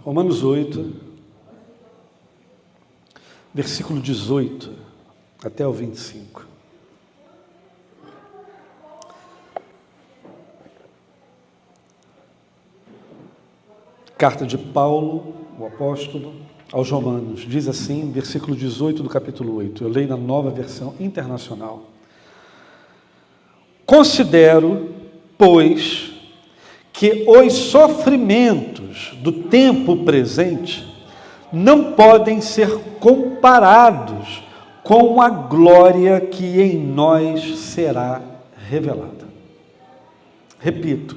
Romanos 8, versículo 18 até o 25. Carta de Paulo, o apóstolo, aos Romanos, diz assim, versículo 18 do capítulo 8, eu leio na Nova Versão Internacional. Considero, pois, que os sofrimentos do tempo presente não podem ser comparados com a glória que em nós será revelada. Repito,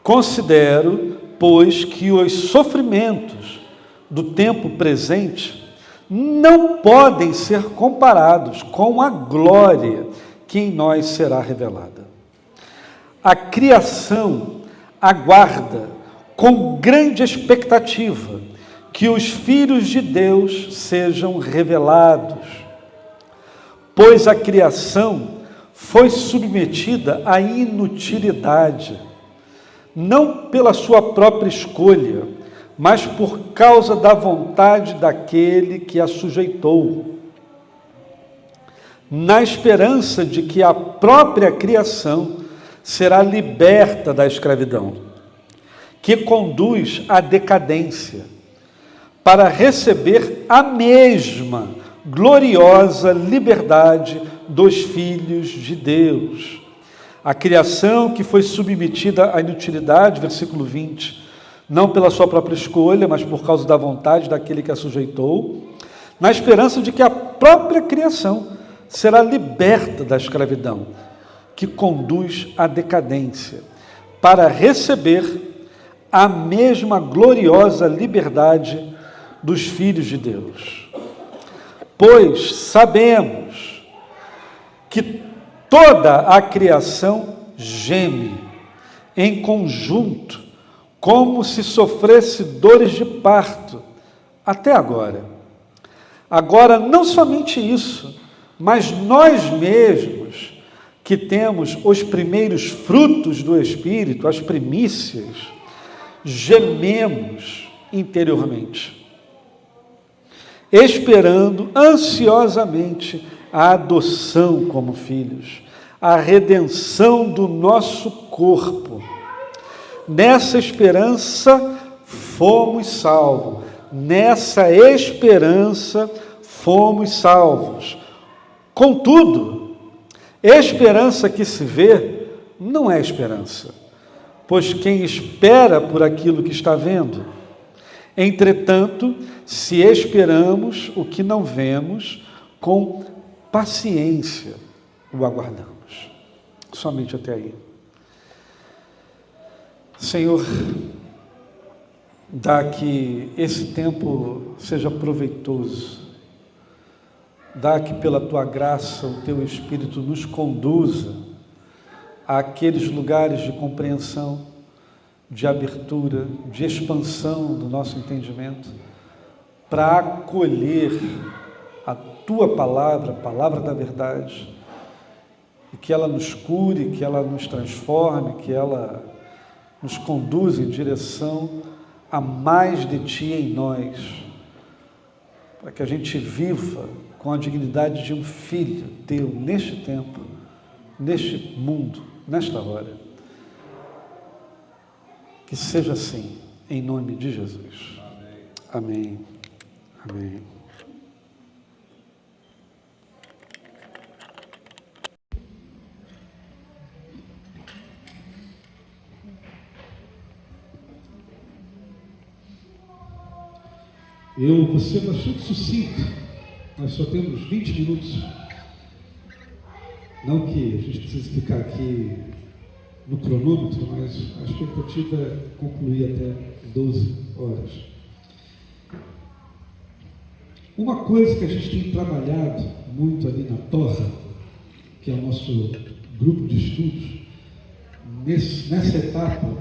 considero, pois, que os sofrimentos do tempo presente não podem ser comparados com a glória que em nós será revelada. A criação aguarda com grande expectativa que os filhos de Deus sejam revelados, pois a criação foi submetida à inutilidade, não pela sua própria escolha, mas por causa da vontade daquele que a sujeitou, na esperança de que a própria criação será liberta da escravidão, que conduz à decadência, para receber a mesma gloriosa liberdade dos filhos de Deus. A criação que foi submetida à inutilidade, versículo 20, não pela sua própria escolha, mas por causa da vontade daquele que a sujeitou, na esperança de que a própria criação será liberta da escravidão, que conduz à decadência, para receber a mesma gloriosa liberdade dos filhos de Deus. Pois sabemos que toda a criação geme em conjunto, como se sofresse dores de parto, até agora. Agora, não somente isso, mas nós mesmos, que temos os primeiros frutos do Espírito, as primícias, gememos interiormente, esperando ansiosamente a adoção como filhos, a redenção do nosso corpo. Nessa esperança fomos salvos. Nessa esperança fomos salvos. Contudo, esperança que se vê não é esperança, pois quem espera por aquilo que está vendo? Entretanto, se esperamos o que não vemos, com paciência o aguardamos. Somente até aí. Senhor, dá que esse tempo seja proveitoso, dá que pela Tua graça o Teu Espírito nos conduza àqueles lugares de compreensão, de abertura, de expansão do nosso entendimento, para acolher a Tua palavra, a palavra da verdade, e que ela nos cure, que ela nos transforme, que ela nos conduza em direção a mais de Ti em nós, para que a gente viva com a dignidade de um filho Teu neste tempo, neste mundo, nesta hora. Que seja assim, em nome de Jesus. Amém. Amém. Eu vou ser bastante sucinto, nós só temos 20 minutos. Não que a gente precise ficar aqui no cronômetro, mas a expectativa é concluir até 12 horas. Uma coisa que a gente tem trabalhado muito ali na Torre, que é o nosso grupo de estudos, nessa etapa,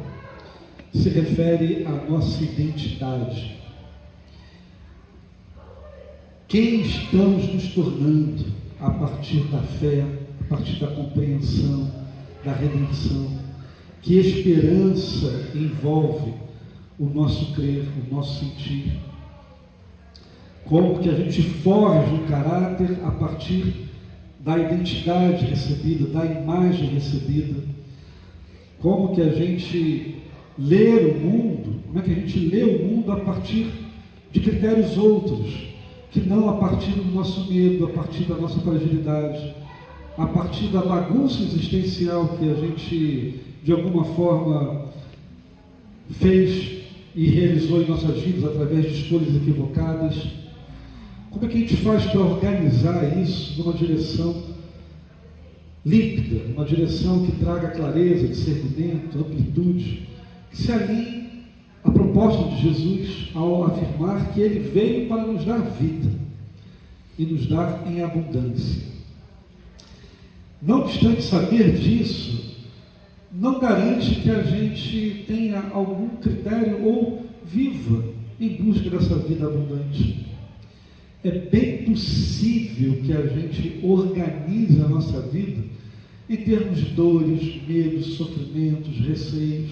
se refere à nossa identidade. Quem estamos nos tornando a partir da fé, a partir da compreensão, da redenção? Que esperança envolve o nosso crer, o nosso sentir. Como que a gente forja o caráter a partir da identidade recebida, da imagem recebida. Como que a gente lê o mundo, como é que a gente lê o mundo a partir de critérios outros, que não a partir do nosso medo, a partir da nossa fragilidade, a partir da bagunça existencial que a gente, de alguma forma, fez e realizou em nossas vidas através de escolhas equivocadas. Como é que a gente faz para organizar isso numa direção límpida, uma direção que traga clareza, discernimento, amplitude, que se alinhe à proposta de Jesus ao afirmar que Ele veio para nos dar vida e nos dar em abundância. Não obstante saber disso, não garante que a gente tenha algum critério ou viva em busca dessa vida abundante. É bem possível que a gente organize a nossa vida em termos de dores, medos, sofrimentos, receios,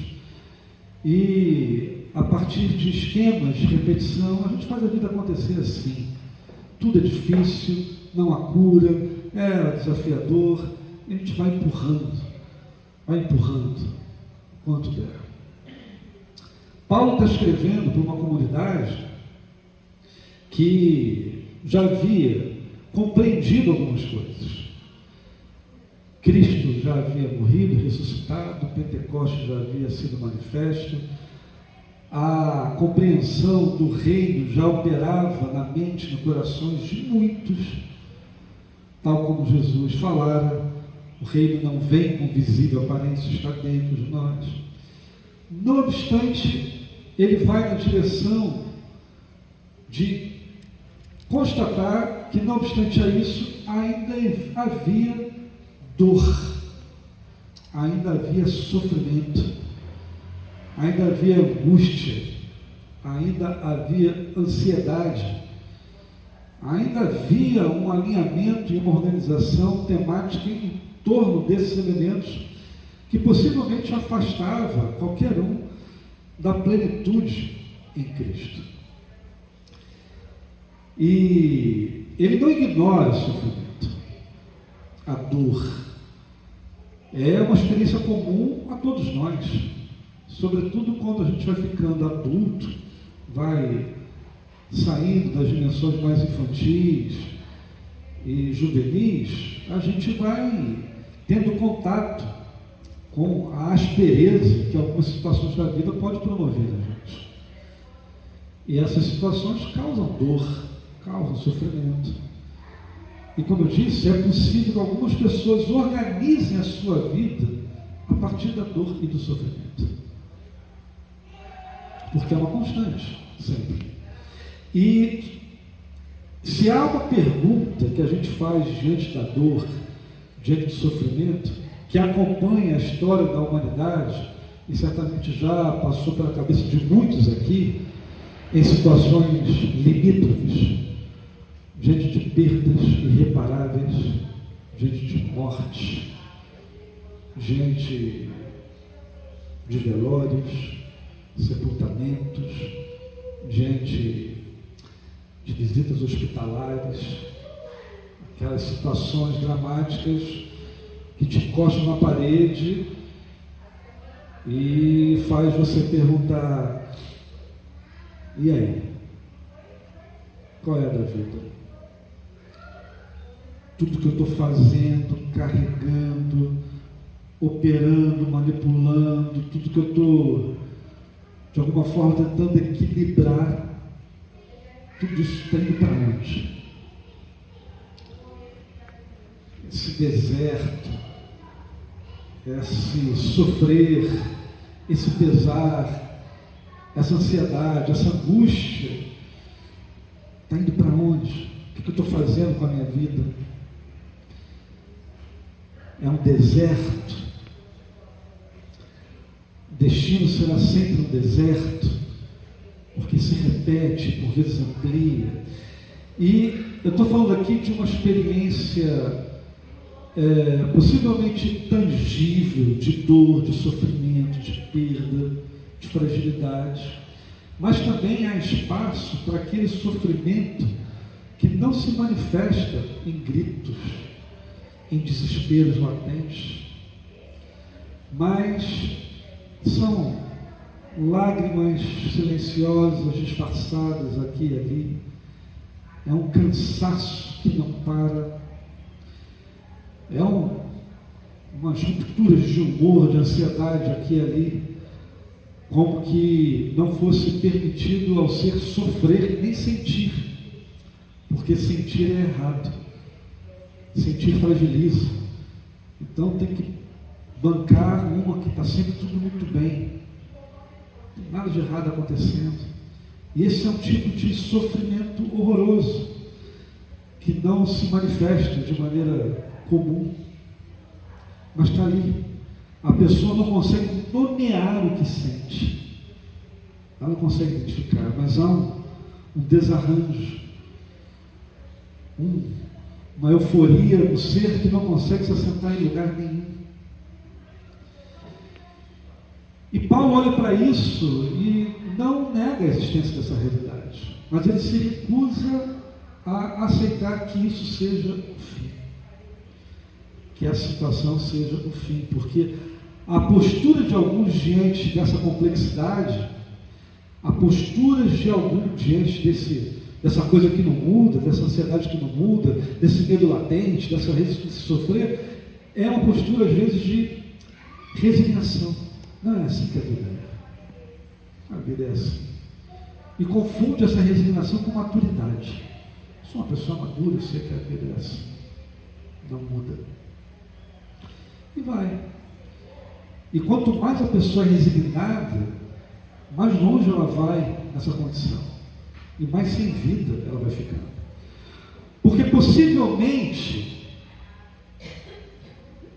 e a partir de esquemas de repetição, a gente faz a vida acontecer assim. Tudo é difícil, não há cura, é desafiador, e a gente vai empurrando quanto der. Paulo está escrevendo para uma comunidade que já havia compreendido algumas coisas. Cristo já havia morrido, ressuscitado, Pentecostes já havia sido manifesto, a compreensão do reino já operava na mente e no corações de muitos, tal como Jesus falara, o reino não vem com visível aparência, está dentro de nós. Não obstante, ele vai na direção de constatar que, não obstante a isso, ainda havia dor, ainda havia sofrimento, ainda havia angústia, ainda havia ansiedade, ainda havia um alinhamento e uma organização temática em torno desses elementos que possivelmente afastava qualquer um da plenitude em Cristo. E ele não ignora o sofrimento, a dor. É uma experiência comum a todos nós, sobretudo quando a gente vai ficando adulto, vai saindo das dimensões mais infantis e juvenis, a gente vai tendo contato com a aspereza que algumas situações da vida podem promover a gente. E essas situações causam dor, causam sofrimento. E como eu disse, é possível que algumas pessoas organizem a sua vida a partir da dor e do sofrimento. Porque é uma constante, sempre. E se há uma pergunta que a gente faz diante da dor, diante do sofrimento, que acompanha a história da humanidade, e certamente já passou pela cabeça de muitos aqui, em situações limítrofes, diante de perdas irreparáveis, diante de morte, diante de velórios, sepultamentos, diante de visitas hospitalares, aquelas situações dramáticas que te encostam na parede e faz você perguntar: e aí? Qual é a da vida? Tudo que eu estou fazendo, carregando, operando, manipulando, tudo que eu estou, de alguma forma, tentando equilibrar, tudo isso está indo para onde? Esse deserto, esse sofrer, esse pesar, essa ansiedade, essa angústia, está indo para onde? O que eu estou fazendo com a minha vida? É um deserto. O destino será sempre um deserto, porque se repete, por vezes amplia. E eu estou falando aqui de uma experiência possivelmente tangível, de dor, de sofrimento, de perda, de fragilidade. mas também há espaço para aquele sofrimento que não se manifesta em gritos, em desesperos latentes, mas são lágrimas silenciosas, disfarçadas aqui e ali. É um cansaço que não para, é umas rupturas de humor, de ansiedade aqui e ali, como que não fosse permitido ao ser sofrer nem sentir, porque sentir é errado, sentir fragiliza. Então tem que bancar uma que está sempre tudo muito bem, não tem nada de errado acontecendo. E esse é um tipo de sofrimento horroroso, que não se manifesta de maneira comum, mas está ali. A pessoa não consegue nomear o que sente, ela não consegue identificar, mas há um desarranjo, uma euforia no ser que não consegue se assentar em lugar nenhum. E Paulo olha para isso e não nega a existência dessa realidade, mas ele se recusa a aceitar que isso seja o fim, que a situação seja o fim, porque a postura de alguns diante dessa complexidade, a postura de alguns diante dessa coisa que não muda, dessa ansiedade que não muda, desse medo latente, dessa resistência de sofrer, é uma postura às vezes de resignação. Não é assim que a vida é. A vida é assim. E confunde essa resignação com maturidade. Sou uma pessoa madura, eu sei que a vida é assim. Não muda. E vai. E quanto mais a pessoa é resignada, mais longe ela vai nessa condição. E mais sem vida ela vai ficando. Porque possivelmente,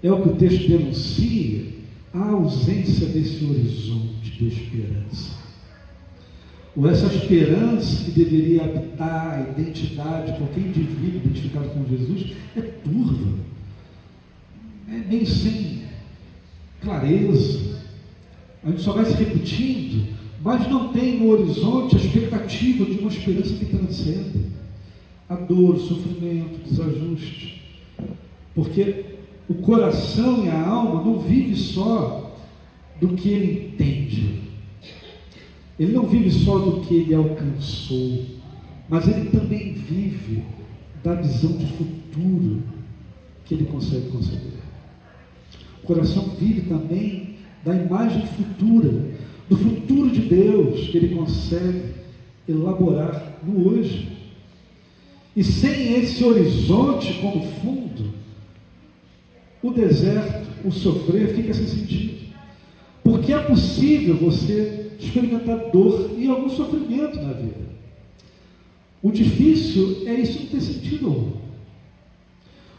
é o que o texto denuncia, a ausência desse horizonte de esperança. Ou essa esperança que deveria habitar a identidade de qualquer indivíduo identificado com Jesus é turva, é meio sem clareza, a gente só vai se repetindo, mas não tem no horizonte a expectativa de uma esperança que transcenda a dor, o sofrimento, o desajuste, porque o coração e a alma não vivem só do que ele entende, ele não vive só do que ele alcançou, mas ele também vive da visão de futuro que ele consegue conceber. O coração vive também da imagem futura, do futuro de Deus que ele consegue elaborar no hoje. E sem esse horizonte como fundo, o deserto, o sofrer fica sem sentido. Porque é possível você experimentar dor e algum sofrimento na vida. O difícil é isso não ter sentido algum.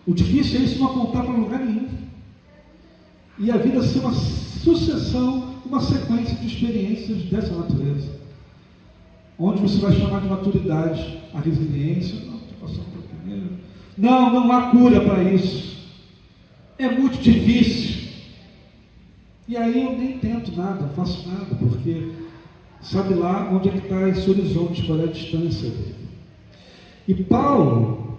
O difícil é isso não apontar para lugar nenhum. E a vida ser uma sucessão, uma sequência de experiências dessa natureza, onde você vai chamar de maturidade a resiliência. Não, estou passando por primeiro. Não há cura para isso. É muito difícil. E aí eu nem tento nada, não faço nada, porque sabe lá onde é que está esse horizonte, qual é a distância dele. E Paulo,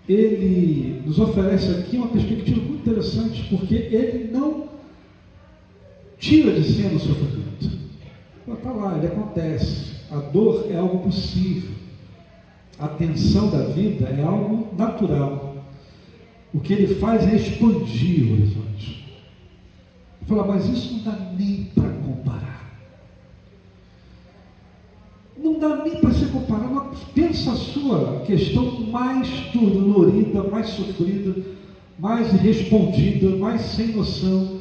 ele nos oferece aqui uma perspectiva muito interessante, porque ele não tira de cena o sofrimento. Está lá, ele acontece. A dor é algo possível. A tensão da vida é algo natural. O que ele faz é expandir o horizonte. Fala, mas isso não dá nem para comparar. Não dá nem para ser comparado. Pensa a sua questão mais dolorida, mais sofrida, mais irrespondida, mais sem noção,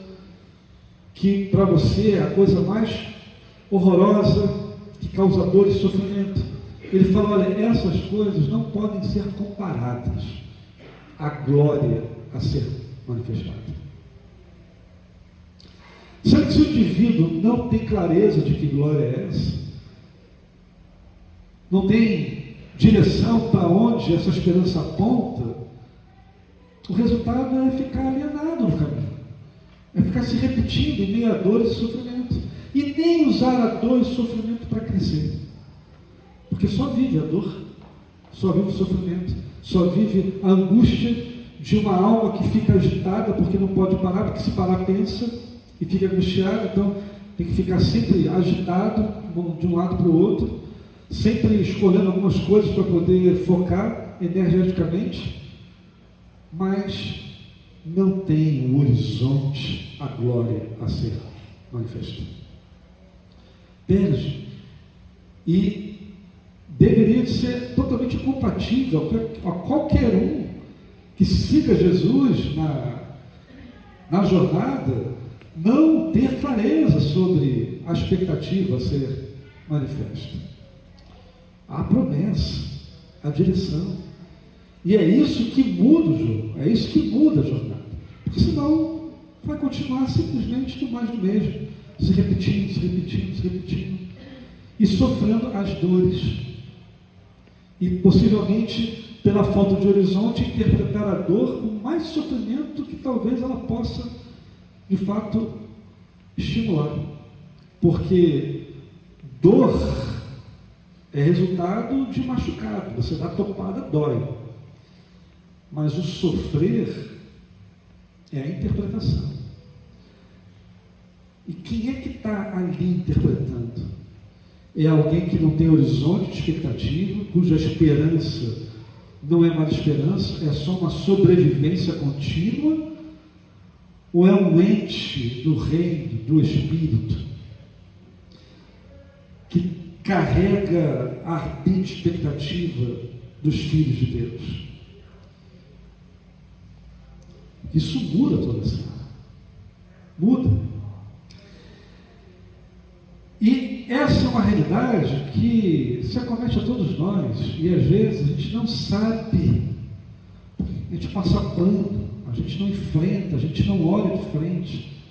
que para você é a coisa mais horrorosa, que causa dor e sofrimento. Ele fala, olha, essas coisas não podem ser comparadas à glória a ser manifestada. Será que se o indivíduo não tem clareza de que glória é essa? Não tem direção para onde essa esperança aponta? O resultado é ficar alienado no caminho. É ficar se repetindo em meio a dor e sofrimento. E nem usar a dor e o sofrimento para crescer. crescer. Porque só vive a dor, só vive o sofrimento, só vive a angústia de uma alma que fica agitada porque não pode parar, porque se parar pensa e fica angustiado, então tem que ficar sempre agitado de um lado para o outro, sempre escolhendo algumas coisas para poder focar energeticamente, mas não tem o horizonte, a glória a ser manifestada. Perde. E deveria ser totalmente incompatível a qualquer um que siga Jesus na jornada, não ter clareza sobre a expectativa a ser manifesta. A promessa, a direção. E é isso que muda o jogo, é isso que muda a jornada. Porque senão vai continuar simplesmente do mais do mesmo, se repetindo, e sofrendo as dores. E possivelmente, pela falta de horizonte, interpretar a dor com mais sofrimento que talvez ela possa, de fato, estimular. Porque dor é resultado de machucado. Você dá topada, dói. Mas o sofrer é a interpretação. E quem é que está ali interpretando? É alguém que não tem horizonte de expectativa, cuja esperança não é mais esperança, é só uma sobrevivência contínua? Ou é um ente do reino, do Espírito, que carrega a ardente expectativa dos filhos de Deus? Isso muda toda a cena. Muda. E essa é uma realidade que se acomete a todos nós, e às vezes a gente não sabe, a gente passa pano, a gente não enfrenta, a gente não olha de frente,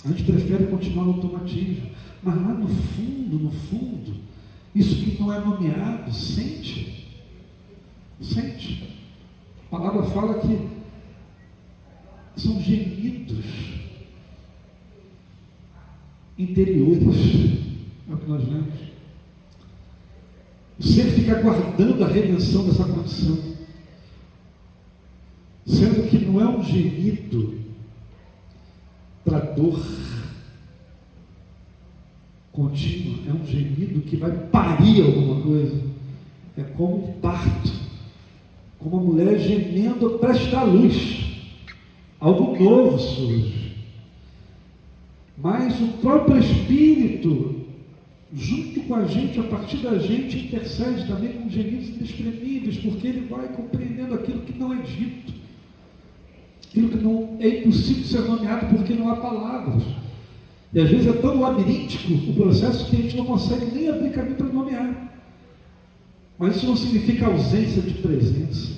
a gente prefere continuar no automatismo, mas lá no fundo, isso que não é nomeado, sente. A palavra fala que são gemidos interiores, é o que nós lemos. O ser fica aguardando a redenção dessa condição, sendo que não é um gemido para dor contínua, é um gemido que vai parir alguma coisa. É como um parto, como uma mulher gemendo para estar à luz. Algo novo surge. Mas o próprio Espírito, junto com a gente, a partir da gente, intercede também com gemidos inexprimíveis, porque ele vai compreendendo aquilo que não é dito, aquilo que não é impossível ser nomeado, porque não há palavras. E às vezes é tão labiríntico o processo que a gente não consegue nem abrir caminho para nomear. Mas isso não significa ausência de presença,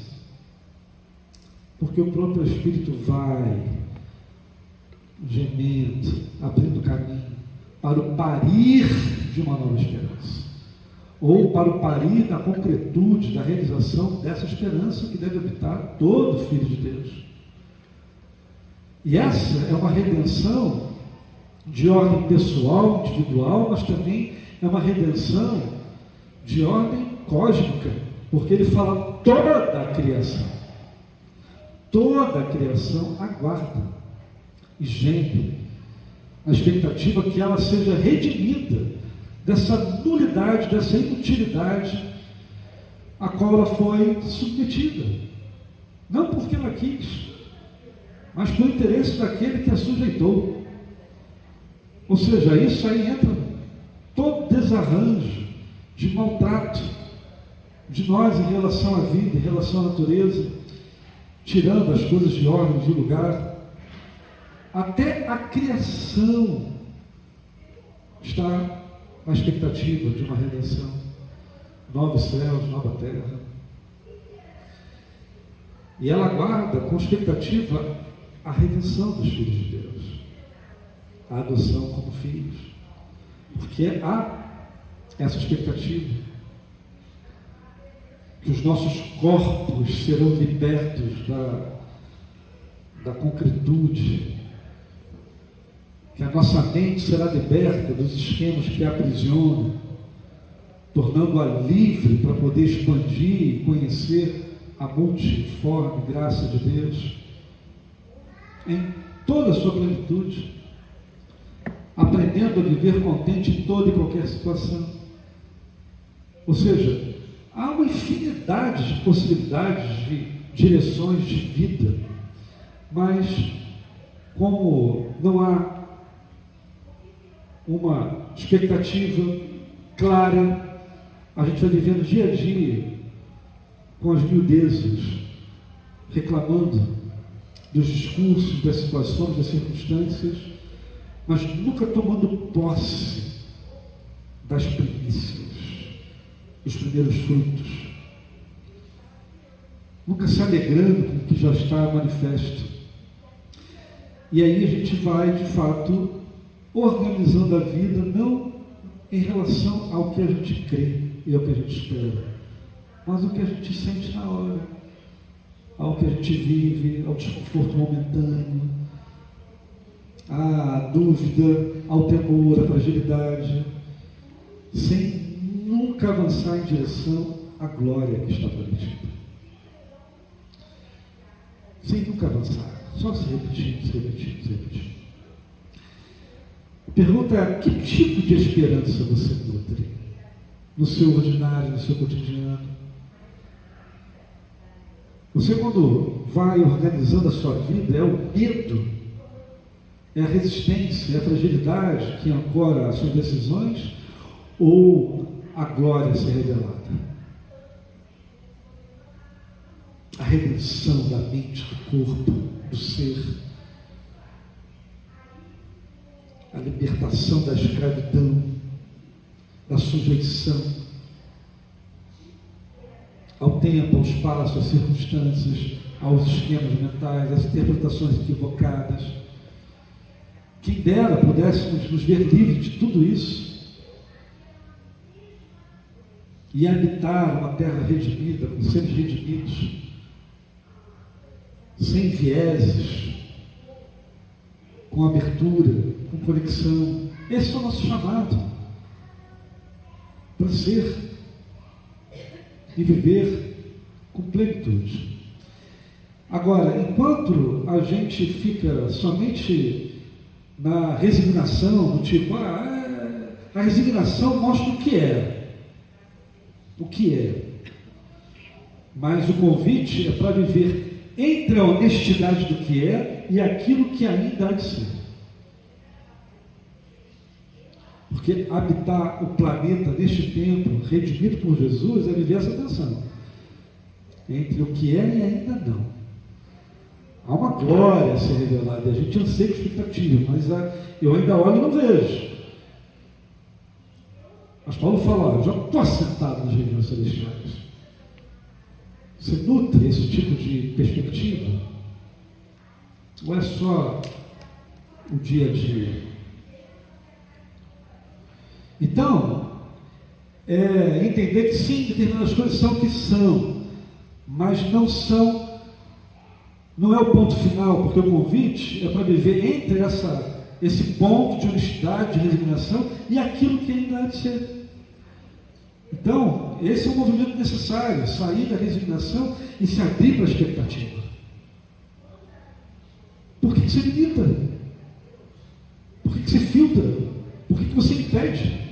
porque o próprio Espírito vai gemendo, abrindo caminho para o parir de uma nova esperança, ou para o parir da concretude, da realização dessa esperança que deve habitar todo filho de Deus. E essa é uma redenção de ordem pessoal, individual, mas também é uma redenção de ordem cósmica, porque ele fala toda a criação. Toda a criação aguarda e geme na expectativa que ela seja redimida dessa nulidade, dessa inutilidade a qual ela foi submetida. Não porque ela quis, mas pelo interesse daquele que a sujeitou. Ou seja, isso aí entra todo desarranjo de maltrato de nós em relação à vida, em relação à natureza, tirando as coisas de ordem, de lugar. Até a criação está na expectativa de uma redenção. Novos céus, nova terra. E ela aguarda com expectativa a redenção dos filhos de Deus, a adoção como filhos, porque há essa expectativa que os nossos corpos serão libertos da concretude, que a nossa mente será liberta dos esquemas que a aprisionam, tornando-a livre para poder expandir e conhecer a multiforme graça de Deus em toda a sua plenitude, aprendendo a viver contente em toda e qualquer situação. Ou seja, há uma infinidade de possibilidades, de direções de vida, mas como não há uma expectativa clara, a gente vai vivendo dia a dia com as miudezas, reclamando dos discursos, das situações, das circunstâncias, mas nunca tomando posse das primícias, dos primeiros frutos, nunca se alegrando com o que já está manifesto. E aí a gente vai, de fato, organizando a vida, não em relação ao que a gente crê e ao que a gente espera, mas ao que a gente sente na hora, ao que a gente vive, ao desconforto momentâneo, à dúvida, ao temor, à fragilidade, sem nunca avançar em direção à glória que está prometida. Sem nunca avançar, só se repetindo. A pergunta é: que tipo de esperança você nutre no seu ordinário, no seu cotidiano? Você, quando vai organizando a sua vida, é o medo, é a resistência, é a fragilidade que ancora as suas decisões, ou a glória ser revelada? A redenção da mente, do corpo, do ser, a libertação da escravidão, da sujeição ao tempo, ao espaço, às circunstâncias, aos esquemas mentais, às interpretações equivocadas. Quem dera pudéssemos nos ver livres de tudo isso e habitar uma terra redimida, com seres redimidos, sem vieses, com abertura, com conexão. Esse é o nosso chamado, para ser e viver com plenitude. Agora, enquanto a gente fica somente na resignação, do tipo, a resignação mostra o que é, mas o convite é para viver entre a honestidade do que é e aquilo que ainda há de ser. Porque habitar o planeta neste tempo, redimido por Jesus, é viver essa tensão entre o que é e ainda não. Há uma glória a ser revelada, a gente anseia expectativa, mas eu ainda olho e não vejo. Mas Paulo fala: eu já estou assentado nas regiões celestiais. Você nutre esse tipo de perspectiva? Ou é só o dia a dia? Então, entender que sim, determinadas coisas são o que são, mas não é o ponto final, porque o convite é para viver entre esse ponto de honestidade, de resignação e aquilo que ainda há de ser. Então, esse é um movimento necessário, sair da resignação e se abrir para a expectativa. Por que você limita? Por que você filtra? Por que você impede?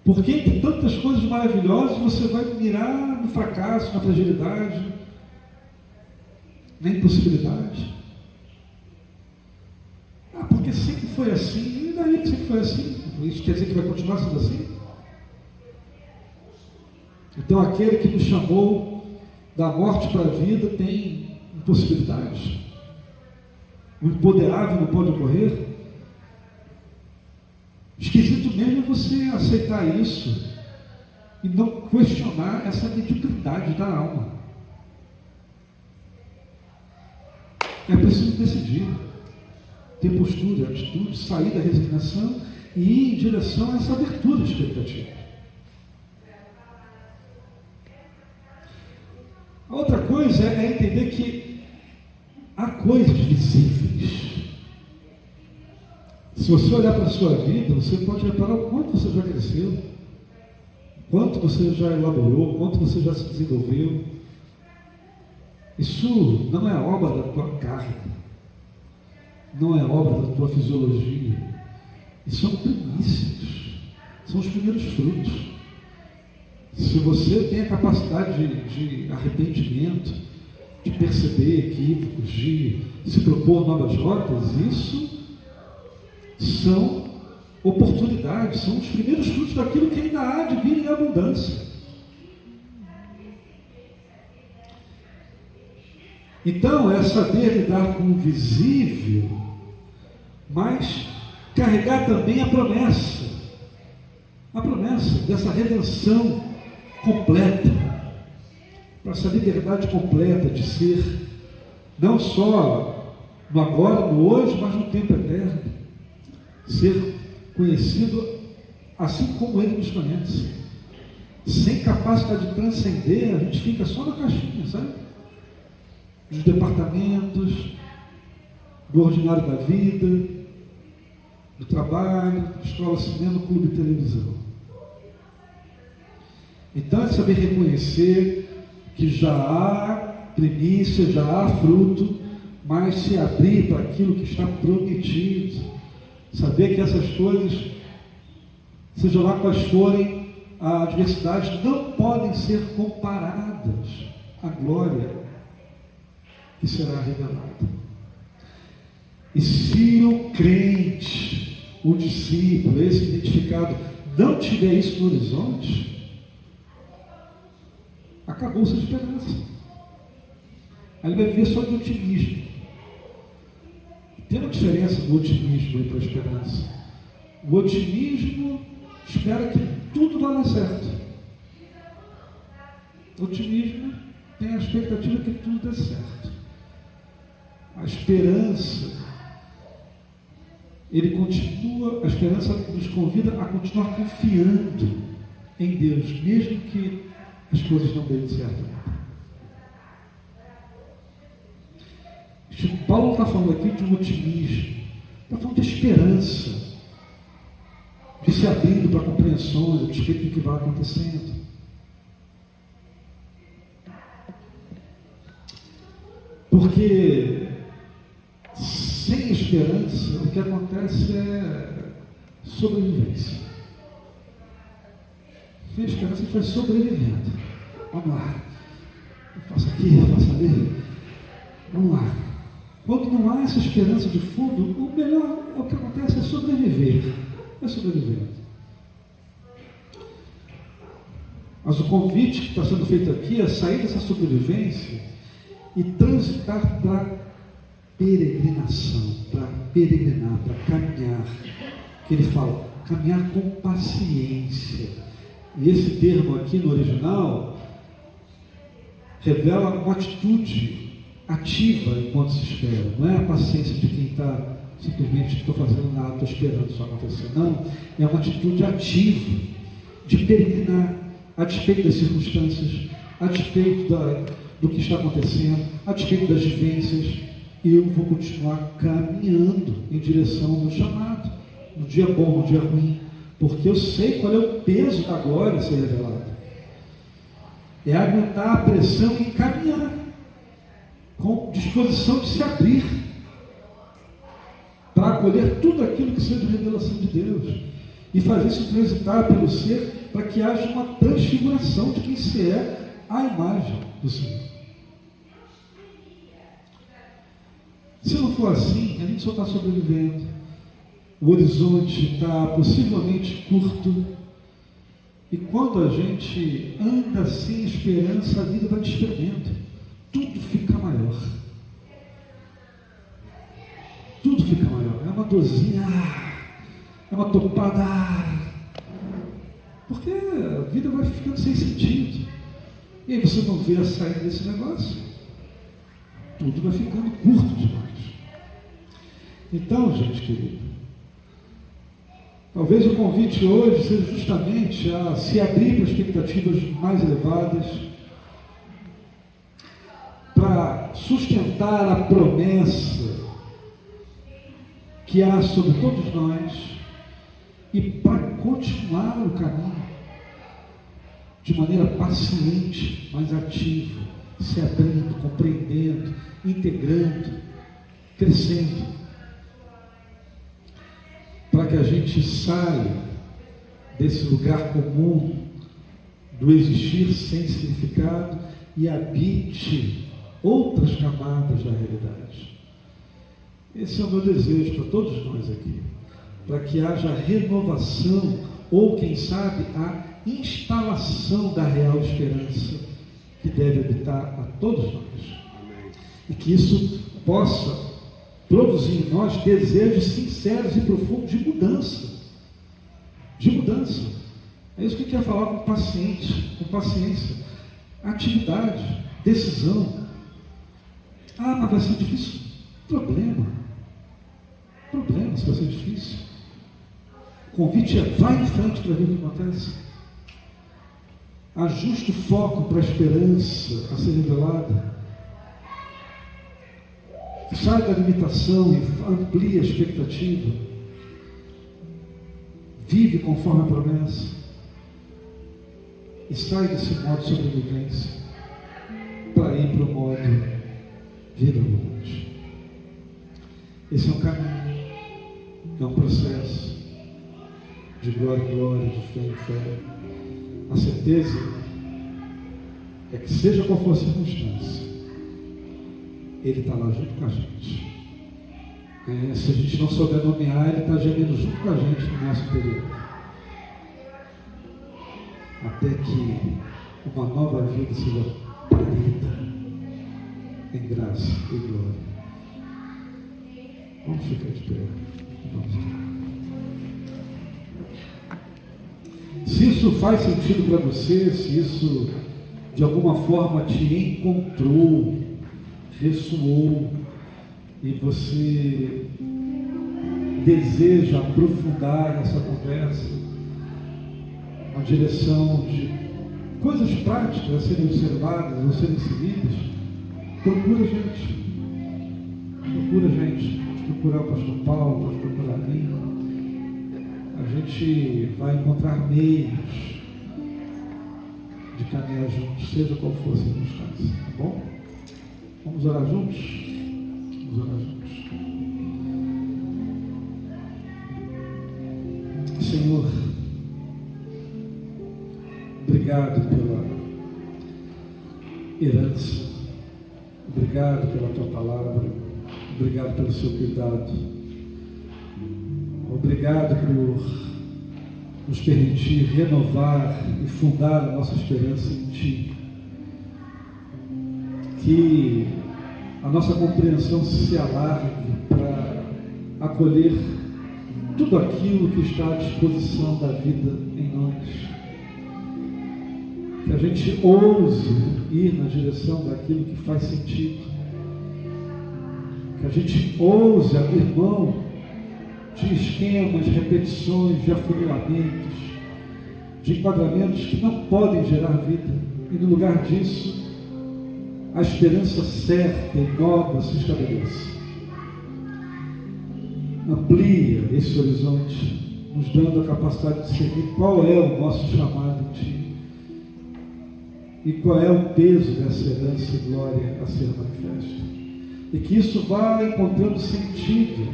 Porque entre tantas coisas maravilhosas você vai mirar no fracasso, na fragilidade, na impossibilidade. Porque sempre foi assim, e daí que sempre foi assim? Isso quer dizer que vai continuar sendo assim? Então aquele que nos chamou da morte para a vida tem impossibilidades. O imponderável não pode ocorrer. Esquisito mesmo é você aceitar isso e não questionar essa mediocridade da alma. É preciso decidir, ter postura, atitude, sair da resignação e ir em direção a essa abertura de expectativa. A outra coisa é entender que há coisas visíveis. Se você olhar para a sua vida, você pode reparar o quanto você já cresceu, quanto você já elaborou, quanto você já se desenvolveu. Isso não é obra da tua carne, não é obra da tua fisiologia. Isso são primícias, são os primeiros frutos. Se você tem a capacidade de arrependimento, de perceber equívocos, de se propor novas rotas, isso são oportunidades, são os primeiros frutos daquilo que ainda há de vir em abundância. Então, é saber lidar com o visível, mas carregar também a promessa dessa redenção completa, para essa liberdade completa de ser, não só no agora, no hoje, mas no tempo eterno, ser conhecido assim como Ele nos conhece. Sem capacidade de transcender, a gente fica só na caixinha, sabe? Dos departamentos, do ordinário da vida, do trabalho, escola, cinema, clube e televisão. Então é saber reconhecer que já há primícia, já há fruto, mas se abrir para aquilo que está prometido. Saber que essas coisas, seja lá quais forem as adversidades, não podem ser comparadas à glória que será revelada. E se o crente, o discípulo, esse identificado, não tiver isso no horizonte, acabou-se a esperança. Aí ele vai viver só de otimismo. Tem uma diferença do otimismo e para a esperança. O otimismo espera que tudo vá dar certo. O otimismo tem a expectativa que tudo dê certo. A esperança, a esperança nos convida a continuar confiando em Deus, mesmo que as coisas não deem certo. Paulo está falando aqui de um otimismo, está falando de esperança, de se abrindo para compreensões a respeito do que vai acontecendo. Porque sem esperança, o que acontece é sobrevivência. Sem esperança, a gente vai sobrevivendo. Vamos lá. Eu faço aqui, eu faço ali. Vamos lá. Quando não há essa esperança de fundo, o melhor, o que acontece é sobreviver. É sobreviver. Mas o convite que está sendo feito aqui é sair dessa sobrevivência e transitar para peregrinação, para peregrinar, para caminhar. Que ele fala, caminhar com paciência. E esse termo aqui no original revela uma atitude ativa enquanto se espera. Não é a paciência de quem está simplesmente estou fazendo nada, estou esperando isso acontecer. Não, é uma atitude ativa de peregrinar a despeito das circunstâncias, a despeito do que está acontecendo, a despeito das vivências. Eu vou continuar caminhando em direção ao meu chamado, no dia bom, no dia ruim, porque eu sei qual é o peso da glória a ser revelada. É aguentar a pressão e caminhar com disposição de se abrir para acolher tudo aquilo que seja revelação de Deus e fazer isso transitar pelo ser para que haja uma transfiguração de quem se é a imagem do Senhor. Se não for assim, a gente só está sobrevivendo. O horizonte está possivelmente curto. E quando a gente anda sem esperança, a vida vai desprendendo. Tudo fica maior. Tudo fica maior. É uma dorzinha, é uma topada. Porque a vida vai ficando sem sentido. E aí você não vê a saída desse negócio. Tudo vai ficando curto demais. Então, gente querida, talvez o convite hoje seja justamente a se abrir para expectativas mais elevadas, para sustentar a promessa que há sobre todos nós e para continuar o caminho. de maneira paciente, mas ativa, se abrindo, compreendendo, integrando, crescendo, para que a gente saia desse lugar comum do existir sem significado e habite outras camadas da realidade. Esse é o meu desejo para todos nós aqui, para que haja renovação ou, quem sabe, a instalação da real esperança que deve habitar a todos nós. E que isso possa produzir em nós desejos sinceros e profundos de mudança. De mudança. É isso que eu quero falar com paciência, atividade, decisão. Ah, mas vai ser difícil. Problema se vai ser difícil. O convite é: vai em frente para ver o que acontece. Ajuste o foco para a esperança a ser revelada. Sai da limitação e amplia a expectativa. Vive conforme a promessa. E sai desse modo de sobrevivência para ir para o modo vida abundante. Esse é um caminho, é um processo de glória em glória, de fé em fé. A certeza é que, seja qual for a circunstância, Ele está lá junto com a gente. Se a gente não souber nomear, Ele está gemendo junto com a gente no nosso interior. Até que uma nova vida seja parida em graça e glória. Vamos ficar de pé. Se isso faz sentido para você, se isso de alguma forma te encontrou, ressoou, e você deseja aprofundar essa conversa, uma direção de coisas práticas a serem observadas, a serem seguidas, procura a gente. Procurar o pastor Paulo, pode procurar a mim. A gente vai encontrar meios de caminhar juntos, seja qual for a circunstância, tá bom? Vamos orar juntos? Vamos orar juntos. Senhor, obrigado pela herança, obrigado pela tua palavra, obrigado pelo seu cuidado, obrigado por nos permitir renovar e fundar a nossa esperança em Ti. Que a nossa compreensão se alargue para acolher tudo aquilo que está à disposição da vida em nós. Que a gente ouse ir na direção daquilo que faz sentido. Que a gente ouse abrir mão de esquemas, de repetições, de afunilamentos, de enquadramentos que não podem gerar vida. E no lugar disso, a esperança certa e nova se estabelece. Amplia esse horizonte, nos dando a capacidade de discernir qual é o nosso chamado em Ti e qual é o peso dessa herança e glória a ser manifesta. E que isso vá encontrando sentido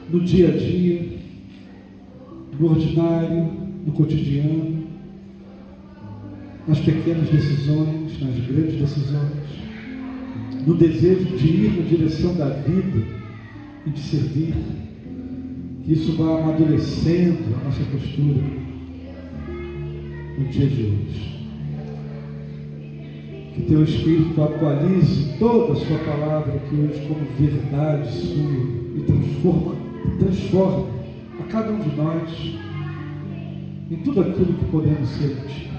no dia a dia, no ordinário, no cotidiano, nas pequenas decisões, nas grandes decisões, no desejo de ir na direção da vida e de servir. Que isso vá amadurecendo a nossa postura no dia de hoje. Que Teu Espírito atualize toda a Sua palavra aqui hoje como verdade sua e transforme a cada um de nós em tudo aquilo que podemos ser em Ti.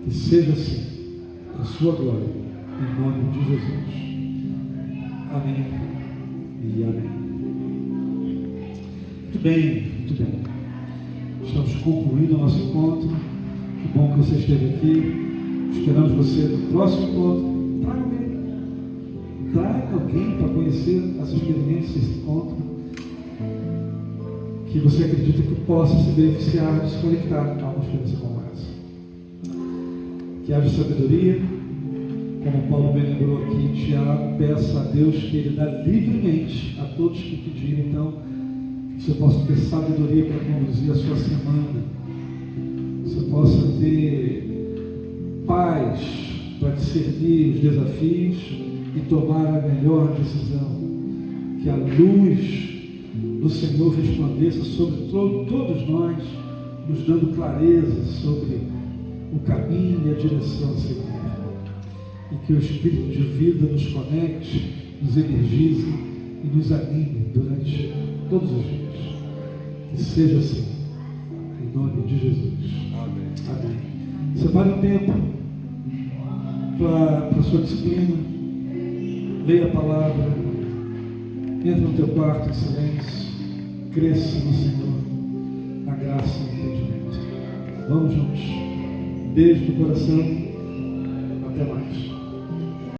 Que seja assim, a Sua glória, em nome de Jesus. Amém e amém. Muito bem. Estamos concluindo o nosso encontro. Que bom que você esteve aqui. Esperamos você no próximo encontro. Traga alguém para conhecer as experiências desse encontro, que você acredita que possa se beneficiar de se conectar a uma experiência como essa. que haja sabedoria, como Paulo bem lembrou aqui, Tiago, peça a Deus que Ele dá livremente a todos que pedirem. Então, você possa ter sabedoria para conduzir a sua semana, você possa ter paz para discernir os desafios e tomar a melhor decisão, que a luz do Senhor resplandeça sobre todos nós, nos dando clareza sobre o caminho e a direção a seguir. E que o Espírito de vida nos conecte, nos energize e nos anime durante todos os dias. Que seja assim, em nome de Jesus. Amém. Amém. Separe um tempo para a sua disciplina, leia a palavra, entra no teu quarto em silêncio, cresça no Senhor, na graça e no entendimento. Vamos juntos. Beijo no coração. Até mais.